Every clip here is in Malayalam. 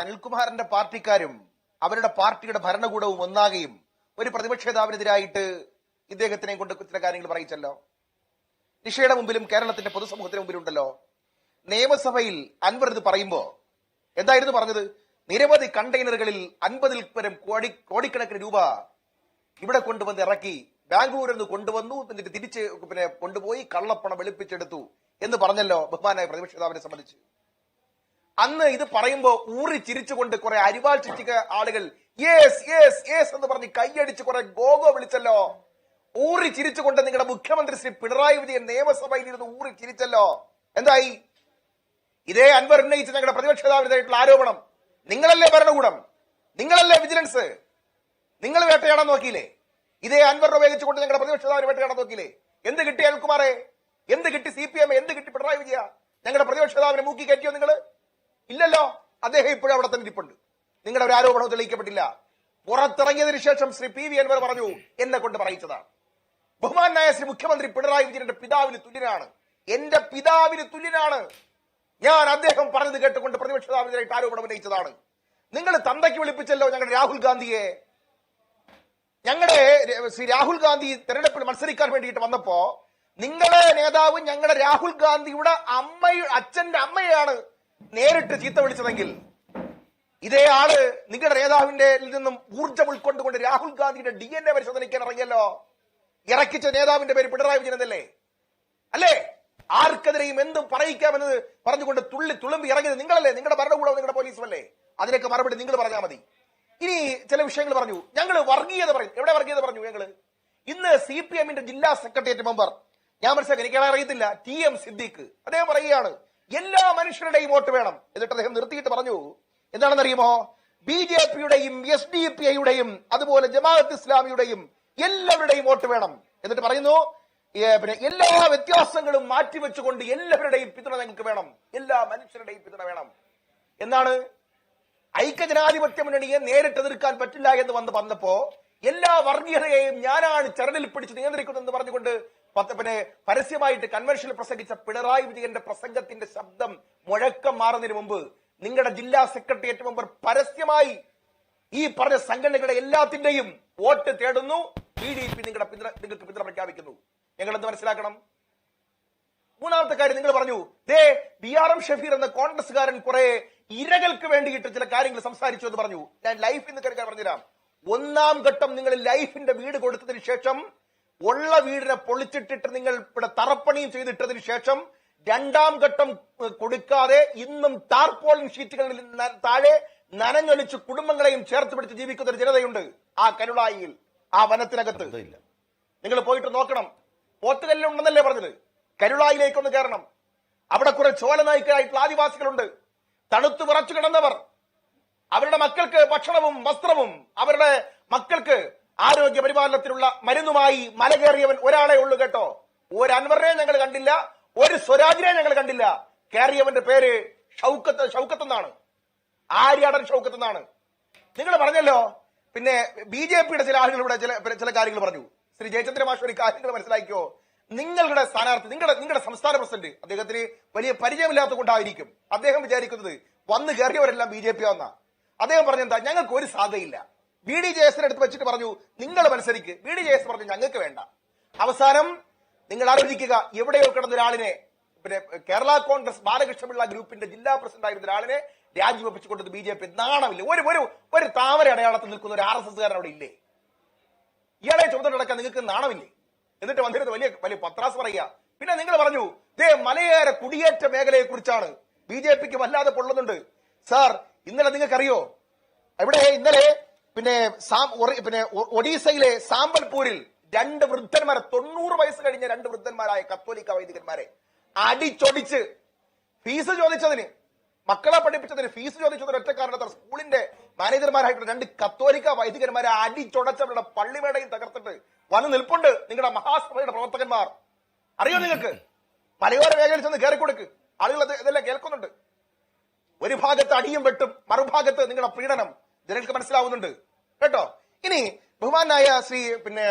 അനിൽകുമാറിന്റെ പാർട്ടിക്കാരും അവരുടെ പാർട്ടിയുടെ ഭരണകൂടവും ഒന്നാകെയും ഒരു പ്രതിപക്ഷ നേതാവിനെതിരായിട്ട് ഇദ്ദേഹത്തിനെ കൊണ്ട് ചില കാര്യങ്ങൾ പറയിച്ചല്ലോ. നിഷയുടെ മുമ്പിലും കേരളത്തിന്റെ പൊതുസമൂഹത്തിന് മുമ്പിലുണ്ടല്ലോ. നിയമസഭയിൽ അൻവർ ഇത് പറയുമ്പോ എന്തായിരുന്നു പറഞ്ഞത്? നിരവധി കണ്ടെയ്നറുകളിൽ 50-ൽ പരം കോടിക്കണക്കിന് രൂപ ഇവിടെ കൊണ്ടുവന്ന് ഇറക്കി, ബാംഗ്ലൂരിൽ നിന്ന് കൊണ്ടുവന്നു, എന്നിട്ട് തിരിച്ച് കൊണ്ടുപോയി കള്ളപ്പണം വെളുപ്പിച്ചെടുത്തു എന്ന് പറഞ്ഞല്ലോ ബഹുമാനായ പ്രതിപക്ഷ നേതാവിനെ സംബന്ധിച്ച്. അന്ന് ഇത് പറയുമ്പോ ഊറി ചിരിച്ചുകൊണ്ട് കുറെ അരിവാൾ ചുറ്റിക ആളുകൾ യേസ് യേസ് യേസ് എന്ന് പറഞ്ഞ് കൈയടിച്ച് കുറെ ഗോഗോ വിളിച്ചല്ലോ. ഊറി ചിരിച്ചുകൊണ്ട് നിങ്ങളുടെ മുഖ്യമന്ത്രി ശ്രീ പിണറായി വിജയൻ നിയമസഭയിൽ ഇരുന്ന് ഊറി ചിരിച്ചല്ലോ. എന്തായി? ഇതേ അൻവർ ഉന്നയിച്ച ഞങ്ങളുടെ പ്രതിപക്ഷ നേതാവിനെതിരായിട്ടുള്ള ആരോപണം, നിങ്ങളല്ലേ ഭരണകൂടം, നിങ്ങളല്ലേ വിജിലൻസ്, നിങ്ങൾ വേട്ടയാടാൻ നോക്കിയില്ലേ? ഇതേ അൻവറിനെ ഉപയോഗിച്ചുകൊണ്ട് ഞങ്ങളുടെ പ്രതിപക്ഷ നേതാവിനെ വേട്ടയാടാൻ നോക്കിയില്ലേ? എന്ത് കിട്ടി അനിൽകുമാറെ? എന്ത് കിട്ടി CPM? എന്ത് കിട്ടി പിണറായി വിജയ? ഞങ്ങളുടെ പ്രതിപക്ഷ നേതാവിനെ മൂക്കി കയറ്റിയോ നിങ്ങൾ? ഇല്ലല്ലോ. അദ്ദേഹം ഇപ്പോഴും അവിടെ തന്നെ ഇരിപ്പുണ്ട്. നിങ്ങളുടെ ഒരു ആരോപണവും തെളിയിക്കപ്പെട്ടില്ല. പുറത്തിറങ്ങിയതിനു ശേഷം ശ്രീ PV അൻവർ പറഞ്ഞു എന്നെ കൊണ്ട് പറയിച്ചതാണ്. ബഹുമാനായ ശ്രീ മുഖ്യമന്ത്രി പിണറായി വിജയന്റെ പിതാവിന് തുല്യനാണ്, എന്റെ പിതാവിന് തുല്യനാണ് ഞാൻ. അദ്ദേഹം പറഞ്ഞത് കേട്ടുകൊണ്ട് പ്രതിപക്ഷ നേതാവിനെതിരായിട്ട് ആരോപണം ഉന്നയിച്ചതാണ്. നിങ്ങൾ തന്തയ്ക്ക് വിളിപ്പിച്ചല്ലോ ഞങ്ങളുടെ രാഹുൽ ഗാന്ധിയെ. ഞങ്ങളുടെ ശ്രീ രാഹുൽ ഗാന്ധി തെരഞ്ഞെടുപ്പിൽ മത്സരിക്കാൻ വേണ്ടിയിട്ട് വന്നപ്പോ നിങ്ങളുടെ നേതാവ് ഞങ്ങളുടെ രാഹുൽ ഗാന്ധിയുടെ അച്ഛന്റെ അമ്മയാണ് നേരിട്ട് ചീത്ത വിളിച്ചതെങ്കിൽ, ഇതേ ആള് നിങ്ങളുടെ നേതാവിന്റെ നിന്നും ഊർജ്ജം ഉൾക്കൊണ്ടുകൊണ്ട് രാഹുൽ ഗാന്ധിയുടെ DNA പരിശോധനയ്ക്കാൻ ഇറങ്ങിയല്ലോ. ഇറക്കിച്ച നേതാവിന്റെ പേര് പിണറായി വിജയൻ എന്നല്ലേ? അല്ലേ? ആർക്കെതിരെയും എന്തും പറയിക്കാമെന്ന് പറഞ്ഞുകൊണ്ട് തുളുമ്പി ഇറങ്ങിയത് നിങ്ങളല്ലേ? നിങ്ങളുടെ ഭരണകൂടവും നിങ്ങളുടെ പോലീസും അല്ലേ? അതിനൊക്കെ മറുപടി നിങ്ങൾ പറഞ്ഞാൽ മതി. ഇനി ചില വിഷയങ്ങൾ പറഞ്ഞു. ഞങ്ങൾ വർഗീയത പറയും. എവിടെ വർഗീയത പറഞ്ഞു ഞങ്ങള്? ഇന്ന് CPM-ന്റെ ജില്ലാ സെക്രട്ടേറിയറ്റ് മെമ്പർ, ഞാൻ മനസ്സിലാക്കി, എനിക്ക് അറിയത്തില്ല, TM സിദ്ദീഖ്, അദ്ദേഹം പറയുകയാണ് എല്ലാ മനുഷ്യരുടെയും വോട്ട് വേണം. എന്നിട്ട് അദ്ദേഹം നിർത്തിയിട്ട് പറഞ്ഞു എന്താണെന്നറിയുമോ? BJP-യുടെയും SDPI-യുടെയും അതുപോലെ ജമാഅത്ത് ഇസ്ലാമിയുടെയും എല്ലാവരുടെയും വോട്ട് വേണം. എന്നിട്ട് പറയുന്നു പിന്നെ എല്ലാ വ്യത്യാസങ്ങളും മാറ്റിവെച്ചുകൊണ്ട് എല്ലാവരുടെയും പിന്തുണ ഞങ്ങൾക്ക് വേണം, എല്ലാ മനുഷ്യരുടെയും പിന്തുണ വേണം എന്നാണ്. ഐക്യജനാധിപത്യ മുന്നണിയെ നേരിട്ട് എതിർക്കാൻ പറ്റില്ല എന്ന് വന്നപ്പോ എല്ലാ വർഗീയതയെയും ഞാനാണ് ചരടിൽ പിടിച്ച് നിയന്ത്രിക്കുന്നതെന്ന് പറഞ്ഞുകൊണ്ട് പിന്നെ പരസ്യമായിട്ട് കൺവെൻഷനിൽ പ്രസംഗിച്ച പിണറായി വിജയന്റെ പ്രസംഗത്തിന്റെ ശബ്ദം മുഴക്കം മാറുന്നതിന് മുമ്പ് നിങ്ങളുടെ ജില്ലാ സെക്രട്ടേറിയറ്റ് മെമ്പർ പരസ്യമായി ഈ പറഞ്ഞ സംഘടനകളുടെ എല്ലാത്തിന്റെയും വോട്ട് തേടുന്നു. BDP നിങ്ങൾക്ക് പിന്തുണ പ്രഖ്യാപിക്കുന്നു. ഞങ്ങൾ എന്ത് മനസ്സിലാക്കണം? മൂന്നാമത്തെ കാര്യം നിങ്ങൾ പറഞ്ഞു, BRM ഷഫീർ എന്ന കോൺഗ്രസ്സുകാരൻ കുറെ ഇരകൾക്ക് വേണ്ടിയിട്ട് ചില കാര്യങ്ങൾ സംസാരിച്ചു എന്ന് പറഞ്ഞു. ഞാൻ ലൈഫ് എന്ന് കരുതാൻ പറഞ്ഞുതരാം. ഒന്നാം ഘട്ടം നിങ്ങൾ ലൈഫിന്റെ വീട് കൊടുത്തതിന് ശേഷം, ഉള്ള വീടിനെ പൊളിച്ചിട്ടിട്ട് നിങ്ങൾ ഇവിടെ തറപ്പണിയും ചെയ്തിട്ടതിന് ശേഷം, രണ്ടാം ഘട്ടം കൊടുക്കാതെ ഇന്നും ടാർപോളിൻ ഷീറ്റുകളിൽ താഴെ നനഞ്ഞൊലിച്ച് കുടുംബങ്ങളെയും ചേർത്ത് പിടിച്ച് ജീവിക്കുന്ന ഒരു ജനതയുണ്ട് ആ കരുളായിയിൽ, ആ വനത്തിനകത്ത്. നിങ്ങൾ പോയിട്ട് നോക്കണം. പോത്തുകല്ലുണ്ടെന്നല്ലേ പറഞ്ഞത്? കരുളായിലേക്കൊന്ന് കയറണം. അവിടെ കുറെ ചോലനായ്ക്കരായിട്ടുള്ള ആദിവാസികളുണ്ട്, തണുത്തു വിറച്ചു കിടന്നവർ. അവരുടെ മക്കൾക്ക് ഭക്ഷണവും വസ്ത്രവും അവരുടെ മക്കൾക്ക് ആരോഗ്യ പരിപാലനത്തിനുള്ള മരുന്നുമായി മല കയറിയവൻ ഒരാളെ ഉള്ളൂ കേട്ടോ. ഒരു അൻവറിനെ ഞങ്ങൾ കണ്ടില്ല, ഒരു സ്വരാജിനെ ഞങ്ങൾ കണ്ടില്ല. കയറിയവന്റെ പേര് ഷൗക്കത്ത് എന്നാണ്, ആര്യാടൻ ഷൗക്കത്ത് എന്നാണ്. നിങ്ങൾ പറഞ്ഞല്ലോ. പിന്നെ BJP-യുടെ ചില ആളുകളുടെ ചില കാര്യങ്ങൾ പറഞ്ഞു. ശ്രീ ജയചന്ദ്ര മാഷ് ഒരു കാര്യങ്ങൾ മനസ്സിലാക്കിയോ? നിങ്ങളുടെ സ്ഥാനാർത്ഥി, നിങ്ങളുടെ സംസ്ഥാന പ്രസിഡന്റ്, അദ്ദേഹത്തിന് വലിയ പരിചയമില്ലാത്തത് കൊണ്ടായിരിക്കും അദ്ദേഹം വിചാരിക്കുന്നത് വന്ന് കയറിയവരെല്ലാം BJP ആവുന്ന. അദ്ദേഹം പറഞ്ഞെന്താ, ഞങ്ങൾക്ക് ഒരു സാധ്യതയില്ല. BDJS-നെ എടുത്ത് വെച്ചിട്ട് പറഞ്ഞു നിങ്ങൾ മത്സരിക്ക്. BDJS പറഞ്ഞു ഞങ്ങൾക്ക് വേണ്ട. അവസാനം നിങ്ങൾ ആലോചിക്കുക, എവിടെയോ കിടന്ന ഒരാളിനെ, പിന്നെ കേരള കോൺഗ്രസ് ബാലകൃഷ്ണപിള്ള ഗ്രൂപ്പിന്റെ ജില്ലാ പ്രസിഡന്റ് ആയിരുന്ന ഒരാളിനെ രാജിവെപ്പിച്ചുകൊണ്ടത് BJP. നാണമില്ല? ഒരു താമര അടയാളത്തിൽ നിൽക്കുന്ന ഒരു RSS-കാരൻ അവിടെ ഇല്ലേ? ഇയാളെ ചുമതല നടക്കാൻ നിങ്ങൾക്ക് നാണമില്ലേ? എന്നിട്ട് വന്നിരുന്ന വലിയ പത്രാസ് പറയുക. പിന്നെ നിങ്ങൾ പറഞ്ഞു മലയോര കുടിയേറ്റ മേഖലയെ കുറിച്ചാണ് BJP-ക്ക് വല്ലാതെ പൊള്ളുന്നുണ്ട്. സാർ, ഇന്നലെ നിങ്ങൾക്കറിയോ ഇന്നലെ പിന്നെ ഒഡീസയിലെ സാമ്പൽപൂരിൽ 2 വൃദ്ധന്മാരെ, 90 വയസ്സ് കഴിഞ്ഞ 2 വൃദ്ധന്മാരായ കത്തോലിക്ക വൈദികന്മാരെ അടിച്ചൊടിച്ച് ഫീസ് ചോദിച്ചതിന്, മക്കളെ പഠിപ്പിച്ചതിന് ഫീസ് ചോദിച്ചതിന് ഒറ്റ കാരണത്താൽ സ്കൂളിന്റെ മാനേജർമാരായിട്ടുള്ള 2 കത്തോലിക്ക വൈദികന്മാരെ അടിച്ചൊടച്ചവരുടെ പള്ളിമേടയും തകർത്തിട്ട് വന്ന് നിൽപ്പുണ്ട് നിങ്ങളുടെ മഹാസഭയുടെ പ്രവർത്തകന്മാർ. അറിയോ നിങ്ങൾക്ക്? മലയോര മേഖലയിൽ ചെന്ന് കയറിക്കൊടുക്ക്, ആളുകൾ ഇതെല്ലാം കേൾക്കുന്നുണ്ട്. ഒരു ഭാഗത്ത് അടിയും വെട്ടും, മറുഭാഗത്ത് നിങ്ങളുടെ പീഡനം ജനങ്ങൾക്ക് മനസ്സിലാവുന്നുണ്ട് കേട്ടോ. ഇനി ബഹുമാനായ ശ്രീ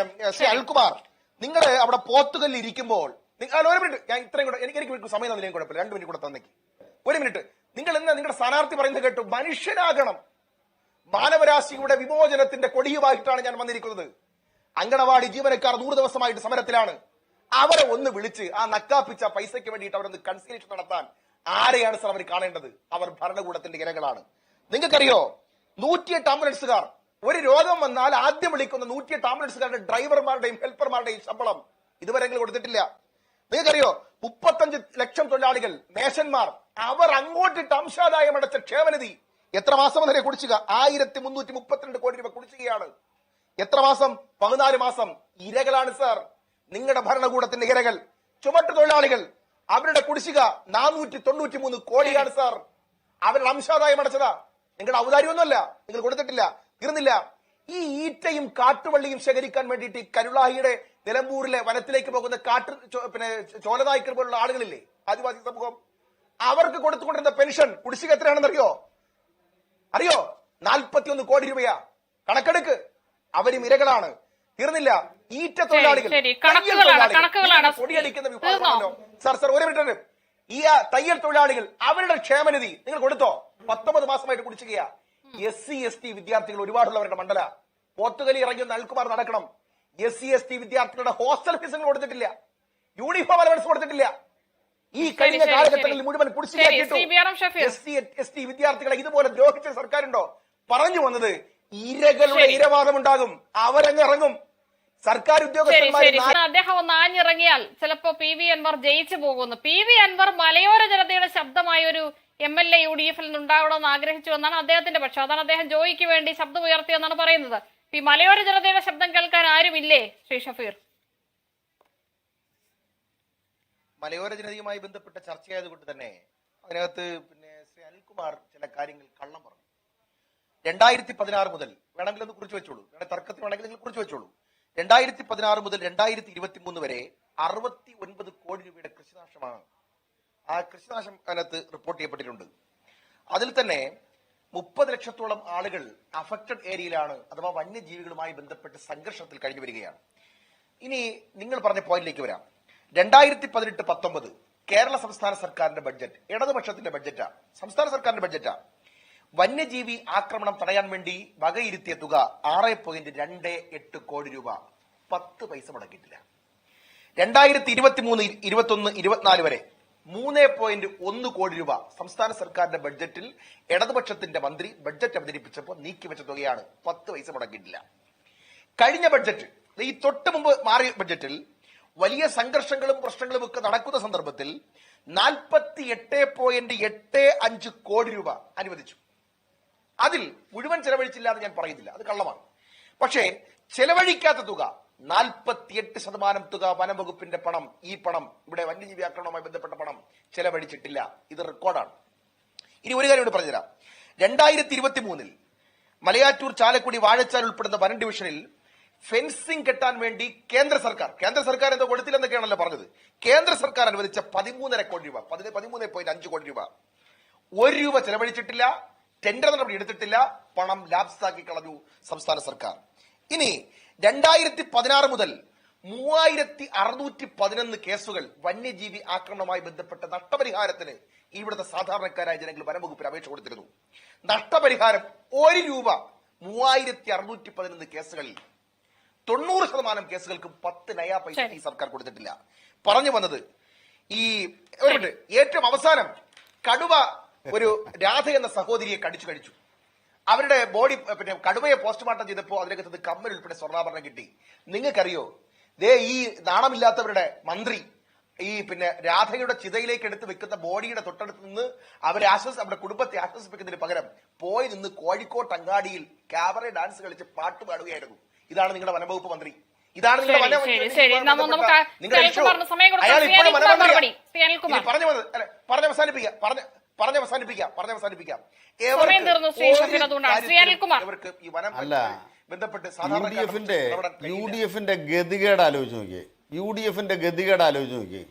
അനിൽകുമാർ, നിങ്ങൾ അവിടെ പോത്തുകല്ലിൽ ഇരിക്കുമ്പോൾ, ഒരു മിനിറ്റ്, ഞാൻ ഇത്രയും കൂടെ, എനിക്ക് സമയം തന്നില്ലെങ്കിൽ കുഴപ്പമില്ല, 2 മിനിറ്റ് കൂടെ തന്നേക്ക്. 1 മിനിറ്റ്. നിങ്ങൾ ഇന്ന് നിങ്ങളുടെ സ്ഥാനാർത്ഥി പറയുന്നത് കേട്ടു, മനുഷ്യനാകണം, മാനവരാശിയുടെ വിമോചനത്തിന്റെ കൊടിയുമായിട്ടാണ് ഞാൻ വന്നിരിക്കുന്നത്. അങ്കണവാടി ജീവനക്കാർ 100 ദിവസമായിട്ട് സമരത്തിലാണ്. അവരെ ഒന്ന് വിളിച്ച് ആ നക്കാപ്പിച്ച പൈസയ്ക്ക് വേണ്ടിയിട്ട് അവരൊന്ന് കൺസൾട്ടേഷൻ നടത്താൻ ആരെയാണ് സർ അവർ കാണേണ്ടത്? അവർ ഭരണകൂടത്തിന്റെ ഇരകളാണ്. നിങ്ങൾക്കറിയോ, 108 ആംബുലൻസുകാർ ഒരു രോഗം വന്നാൽ ആദ്യം വിളിക്കുന്ന 108 ആംബുലൻസുകാരുടെ ഡ്രൈവർമാരുടെയും ഹെൽപ്പർമാരുടെയും ശമ്പളം ഇതുവരെ കൊടുത്തിട്ടില്ല. നിങ്ങൾക്കറിയോ, 35 ലക്ഷം തൊഴിലാളികൾ, മേശന്മാർ, അവർ അങ്ങോട്ടിട്ട് അംശാദായം അടച്ച ക്ഷേമനിധി എത്ര മാസം വരെ കുടിശ്ശിക? 1332 കോടി രൂപ കുടിശ്ശികയാണ്. എത്ര മാസം? 14 മാസം. ഇരകളാണ് സാർ നിങ്ങളുടെ ഭരണകൂടത്തിന്റെ ഇരകൾ. ചുമട്ട് തൊഴിലാളികൾ, അവരുടെ കുടിശ്ശിക 493 കോടിയാണ് സാർ. അവരുടെ അംശാദായം അടച്ചതാ. നിങ്ങളുടെ ഔദാര്യമൊന്നുമല്ല, നിങ്ങൾ കൊടുത്തിട്ടില്ല. തീർന്നില്ല. ഈ ഈറ്റയും കാട്ടുവള്ളിയും ശേഖരിക്കാൻ വേണ്ടിയിട്ട് ഈ കരുളാഹിയുടെ നിലമ്പൂരിലെ വനത്തിലേക്ക് പോകുന്ന ചോലനായ്ക്കർ പോലുള്ള ആളുകളില്ലേ, ആദിവാസി സമൂഹം, അവർക്ക് കൊടുത്തുകൊണ്ടിരുന്ന പെൻഷൻ കുടിശ്ശിക എത്രയാണെന്ന് അറിയോ? 41 കോടി രൂപയാ. കണക്കെടുക്ക്. അവരും ഇരകളാണ്. തീർന്നില്ല. ഈറ്റ തൊഴിലാളികൾ, പൊടിയടിക്കുന്ന വിഭാഗമാണല്ലോ സാർ. ഒരു മിനിറ്റ്. ഈ തയ്യൽ തൊഴിലാളികൾ, അവരുടെ ക്ഷേമനിധി നിങ്ങൾ കൊടുത്തോ? 19 മാസമായിട്ട് കുടിശ്ശികയാ. SC/ST വിദ്യാർത്ഥികൾ ഒരുപാടുള്ളവരുടെ മണ്ഡല. പോത്തുകലി ഇറങ്ങി അനിൽകുമാർ നടക്കണം. SC/ST വിദ്യാർത്ഥികളുടെ ഹോസ്റ്റൽ ഫീസുകൾ കൊടുത്തിട്ടില്ല, യൂണിഫോം അലവൻസ് കൊടുത്തിട്ടില്ല. ഈ കഴിഞ്ഞ കാലഘട്ടങ്ങളിൽ മുഴുവൻ കുടിശ്ശികയാക്കിയിട്ടു. SC/ST വിദ്യാർത്ഥികളെ ഇതുപോലെ ദ്രോഹിച്ച സർക്കാരുണ്ടോ? പറഞ്ഞു വന്നത് ഇരകളുടെ ഇരവാദം ഉണ്ടാകും, അവരങ്ങ് ഇറങ്ങും. സർക്കാർ ഉദ്യോഗസ്ഥന്മാർ അദ്ദേഹം ഒന്ന് ആഞ്ഞിറങ്ങിയാൽ ചിലപ്പോ PV അൻവർ ജയിച്ചു പോകുന്നു. PV അൻവർ മലയോര ജനതയുടെ ശബ്ദമായ ഒരു MLA UDF ൽ നിന്നുണ്ടാവണമെന്ന് ആഗ്രഹിച്ചു എന്നാണ് അദ്ദേഹത്തിന്റെ പക്ഷം. അതാണ് അദ്ദേഹം ജോയിക്ക് വേണ്ടി ശബ്ദം ഉയർത്തിയെന്നാണ് പറയുന്നത്. ഈ മലയോര ജനതയുടെ ശബ്ദം കേൾക്കാൻ ആരുമില്ലേ ശ്രീ ഷഫീർ? മലയോര ജനതയുമായി ബന്ധപ്പെട്ട ചർച്ചയായതുകൊണ്ട് തന്നെ അതിനകത്ത് ശ്രീ അനിൽകുമാർ ചില കാര്യങ്ങൾ കള്ളം പറഞ്ഞു. 2016 മുതൽ വേണമെങ്കിൽ ഒന്ന് കുറിച്ച് വെച്ചോളൂ, തർക്കത്തിൽ വേണമെങ്കിൽ നിങ്ങൾ കുറിച്ച് വെച്ചോളൂ. 2016 മുതൽ 2023 വരെ 69 കോടി രൂപയുടെ കൃഷിനാശമാണ്. ആ കൃഷിനാശം അതിനകത്ത് റിപ്പോർട്ട് ചെയ്യപ്പെട്ടിട്ടുണ്ട്. അതിൽ തന്നെ 30 ലക്ഷത്തോളം ആളുകൾ അഫക്റ്റഡ് ഏരിയയിലാണ്, അഥവാ വന്യജീവികളുമായി ബന്ധപ്പെട്ട് സംഘർഷത്തിൽ കഴിഞ്ഞു വരികയാണ്. ഇനി നിങ്ങൾ പറഞ്ഞ പോയിന്റിലേക്ക് വരാം. 2018-19 കേരള സംസ്ഥാന സർക്കാരിന്റെ ബഡ്ജറ്റ് ഇടതുപക്ഷത്തിന്റെ ബഡ്ജറ്റാ, സംസ്ഥാന സർക്കാരിന്റെ ബഡ്ജറ്റാ. വന്യജീവി ആക്രമണം തടയാൻ വേണ്ടി വകയിരുത്തിയ തുക 6.28 കോടി രൂപ. 10 പൈസ മുടക്കിയിട്ടില്ല. 2023, 21, 24 വരെ 3.1 കോടി രൂപ സംസ്ഥാന സർക്കാരിന്റെ ബഡ്ജറ്റിൽ ഇടതുപക്ഷത്തിന്റെ മന്ത്രി ബഡ്ജറ്റ് അവതരിപ്പിച്ചപ്പോൾ നീക്കിവെച്ച തുകയാണ്. 10 പൈസ മുടക്കിയിട്ടില്ല. കഴിഞ്ഞ ബഡ്ജറ്റ്, ഈ തൊട്ട് മുമ്പ് മാറിയ ബഡ്ജറ്റിൽ വലിയ സംഘർഷങ്ങളും പ്രശ്നങ്ങളും ഒക്കെ നടക്കുന്ന സന്ദർഭത്തിൽ 48.85 കോടി രൂപ അനുവദിച്ചു. അതിൽ മുഴുവൻ ചെലവഴിച്ചില്ല എന്ന് ഞാൻ പറയുന്നില്ല, അത് കള്ളമാണ്. പക്ഷേ ചെലവഴിക്കാത്ത തുക 48% തുക വനം വകുപ്പിന്റെ പണം, ഈ പണം ഇവിടെ വന്യജീവി ആക്രമണവുമായി ബന്ധപ്പെട്ട പണം ചെലവഴിച്ചിട്ടില്ല. ഇത് റെക്കോർഡാണ്. ഇനി ഒരു കാര്യം കൂടി പറഞ്ഞുതരാം. 2023 മലയാറ്റൂർ, ചാലക്കുടി, വാഴച്ചാൽ ഉൾപ്പെടുന്ന വനം ഡിവിഷനിൽ ഫെൻസിംഗ് കെട്ടാൻ വേണ്ടി കേന്ദ്ര സർക്കാർ എന്തോ കൊടുത്തില്ലെന്നൊക്കെയാണല്ലോ പറഞ്ഞത്. കേന്ദ്ര സർക്കാർ അനുവദിച്ച 13.5 കോടി രൂപ, 13.5 കോടി രൂപ, 1 രൂപ ചെലവഴിച്ചിട്ടില്ല. ടെൻഡർ നടപടി എടുത്തിട്ടില്ല. പണം ലാപ്സാക്കി കളഞ്ഞു സംസ്ഥാന സർക്കാർ. ഇനി 2016 മുതൽ 3611 കേസുകൾ വന്യജീവി ആക്രമണവുമായി ബന്ധപ്പെട്ട നഷ്ടപരിഹാരത്തിന് ഇവിടുത്തെ സാധാരണക്കാരായ ജനങ്ങൾ വനം വകുപ്പിന് അപേക്ഷ കൊടുത്തിരുന്നു. നഷ്ടപരിഹാരം 1 രൂപ 3611 കേസുകളിൽ 90% കേസുകൾക്കും 10 നയാ പൈസ ഈ സർക്കാർ കൊടുത്തിട്ടില്ല. പറഞ്ഞു വന്നത് ഈ ഏറ്റവും അവസാനം കടുവ ഒരു രാധ എന്ന സഹോദരിയെ കടിച്ചു കഴിച്ചു. അവരുടെ ബോഡി കടുവയെ പോസ്റ്റ്മോർട്ടം ചെയ്തപ്പോൾ അതിനകത്ത് കമ്മൽ ഉൾപ്പെടെ സ്വർണ്ണാഭരണം കിട്ടി. നിങ്ങൾക്കറിയോ, ഈ നാണമില്ലാത്തവരുടെ മന്ത്രി ഈ രാധയുടെ ചിതയിലേക്ക് എടുത്ത് വെക്കുന്ന ബോഡിയുടെ തൊട്ടടുത്ത് നിന്ന് അവരുടെ കുടുംബത്തെ ആശ്വസിപ്പിക്കുന്നതിന് പകരം പോയി നിന്ന് കോഴിക്കോട്ട് അങ്ങാടിയിൽ ക്യാബറ ഡാൻസ് കളിച്ച് പാട്ട് പാടുകയായിരുന്നു. ഇതാണ് നിങ്ങളുടെ വനംവകുപ്പ് മന്ത്രി. ഇതാണ് നിങ്ങളുടെ യുഡിഎഫിന്റെ ഗതികേട് ആലോചിച്ച് നോക്കിയേ.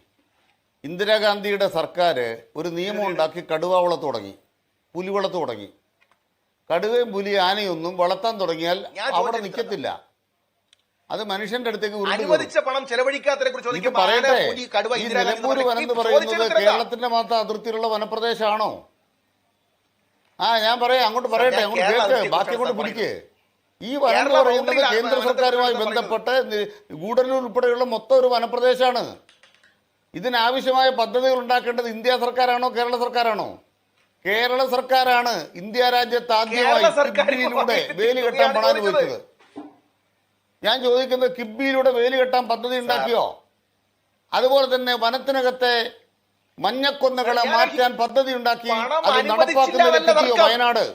ഇന്ദിരാഗാന്ധിയുടെ സർക്കാർ ഒരു നിയമം ഉണ്ടാക്കി കടുവ വളർത്തു തുടങ്ങി, പുലി വളർത്തു തുടങ്ങി. കടുവയും പുലി ആനയൊന്നും വളർത്താൻ തുടങ്ങിയാൽ അവിടെ നിൽക്കത്തില്ല. അത് മനുഷ്യന്റെ അടുത്തേക്ക് അനുവദിച്ച പണം ചെലവഴിക്കാത്തതിനെ കുറിച്ച് പറയട്ടെ. ഈ നിലമ്പൂർ വനം എന്ന് പറയുന്നത് കേരളത്തിന്റെ മാത്രം അതിർത്തിയിലുള്ള വനപ്രദേശമാണോ? ഞാൻ പറയാം, അങ്ങോട്ട് പറയട്ടെ, ഞാൻ അങ്ങോട്ട് കേരള കേൾക്ക്, അതിർത്തിയെ ബാക്കി അങ്ങോട്ട് കുറിച്ചാണ് പിടിക്ക്. ഈ വനം എന്ന് കേരള പറയുന്നത് ബൗണ്ടറിയിലാണ് കേന്ദ്ര വനത്തെ സർക്കാരുമായി കുറിച്ചാണ് ബന്ധപ്പെട്ട് ഗൂഡല്ലൂർ ഉൾപ്പെടെയുള്ള മൊത്തം ഒരു വനപ്രദേശമാണ്. ഇതിനാവശ്യമായ പദ്ധതികൾ ഉണ്ടാക്കേണ്ടത് ഇന്ത്യ സർക്കാരാണോ കേരള സർക്കാരാണോ? കേരള സർക്കാരാണ് ഇന്ത്യ രാജ്യത്ത് ആദ്യമായി കേരള സർക്കാർ കിബിയിലൂടെ വേലി കെട്ടാൻ പണം അനുവദിച്ചത്. ഞാൻ ചോദിക്കുന്നത്, കിബിയിലൂടെ വേലി കെട്ടാൻ പദ്ധതി ഉണ്ടാക്കിയോ? അതുപോലെ തന്നെ വനത്തിനകത്തെ മഞ്ഞക്കൊന്നകളെ ഞാൻ മാറ്റാൻ പദ്ധതി ഉണ്ടാക്കി പണം അത് നടപ്പാക്കുന്നതിന് അനുവദിച്ചില്ല എത്തിയോ എന്നല്ല വയനാട്?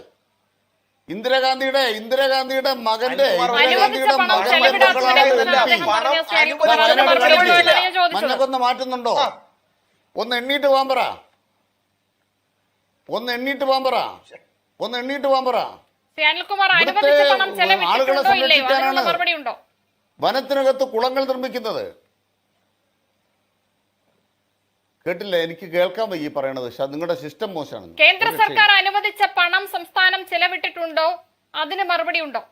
ഇന്ദിരാഗാന്ധിയുടെ മകന്റെ അനുവദിച്ച പണം ചെലവിടാത്തതിനെ കുറിച്ചാണ് അദ്ദേഹം പറഞ്ഞത്. ശ്രീ അനിൽകുമാർ, അതിന് മറുപടി ഉണ്ടോ എന്നാണ് ഞാൻ ചോദിച്ചത്. മഞ്ഞക്കൊന്ന മാറ്റുന്നുണ്ടോ? ഒന്ന് എണ്ണീട്ട് പോകാൻ പറ. ശ്രീ അനിൽകുമാർ, അനുവദിച്ച പണം ചെലവിട്ടിട്ടുണ്ടോ ഇല്ലയോ? അതിനുള്ള മറുപടി ഉണ്ടോ? വനത്തിനകത്ത് കുളങ്ങൾ നിർമ്മിക്കുന്നത് കേട്ടില്ല, എനിക്ക് കേൾക്കാൻ വയ്യ പറയണത്. നിങ്ങളുടെ സിസ്റ്റം മോശമാണ്. കേന്ദ്ര സർക്കാർ അനുവദിച്ച പണം സംസ്ഥാനം ചെലവിട്ടിട്ടുണ്ടോ? അതിന് മറുപടി ഉണ്ടോ?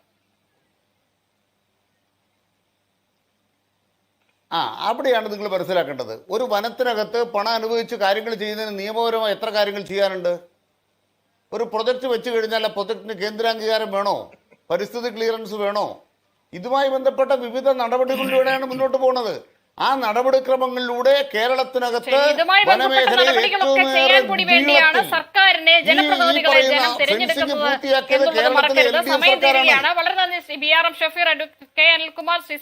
അവിടെയാണ് നിങ്ങൾ മനസ്സിലാക്കേണ്ടത്. ഒരു വനത്തിനകത്ത് പണം അനുവദിച്ച് കാര്യങ്ങൾ ചെയ്യുന്നതിന് നിയമപരമായി എത്ര കാര്യങ്ങൾ ചെയ്യാനുണ്ട്? ഒരു പ്രൊജക്ട് വെച്ച് കഴിഞ്ഞാൽ ആ പ്രൊജക്ടിന് കേന്ദ്രാംഗീകാരം വേണോ? പരിസ്ഥിതി ക്ലിയറൻസ് വേണോ? ഇതുമായി ബന്ധപ്പെട്ട വിവിധ നടപടികളിലൂടെയാണ് മുന്നോട്ട് പോകുന്നത്. ആ നടപടിക്രമങ്ങളിലൂടെ കേരളത്തിനകത്ത് ഇതുമായി ബന്ധപ്പെട്ട നടപടികളൊക്കെ ചെയ്യാൻ കൂടി വേണ്ടിയാണ് സർക്കാരിനെ ജനപ്രതിനിധികളെ ജനം തിരഞ്ഞെടുക്കുന്നത് എന്നുള്ളത് മറക്കരുത്. സമയം തീരുകയാണ്. വളരെ നന്ദി ശ്രീ BRM ഷഫീർ, കെ അനിൽകുമാർ, ശ്രീ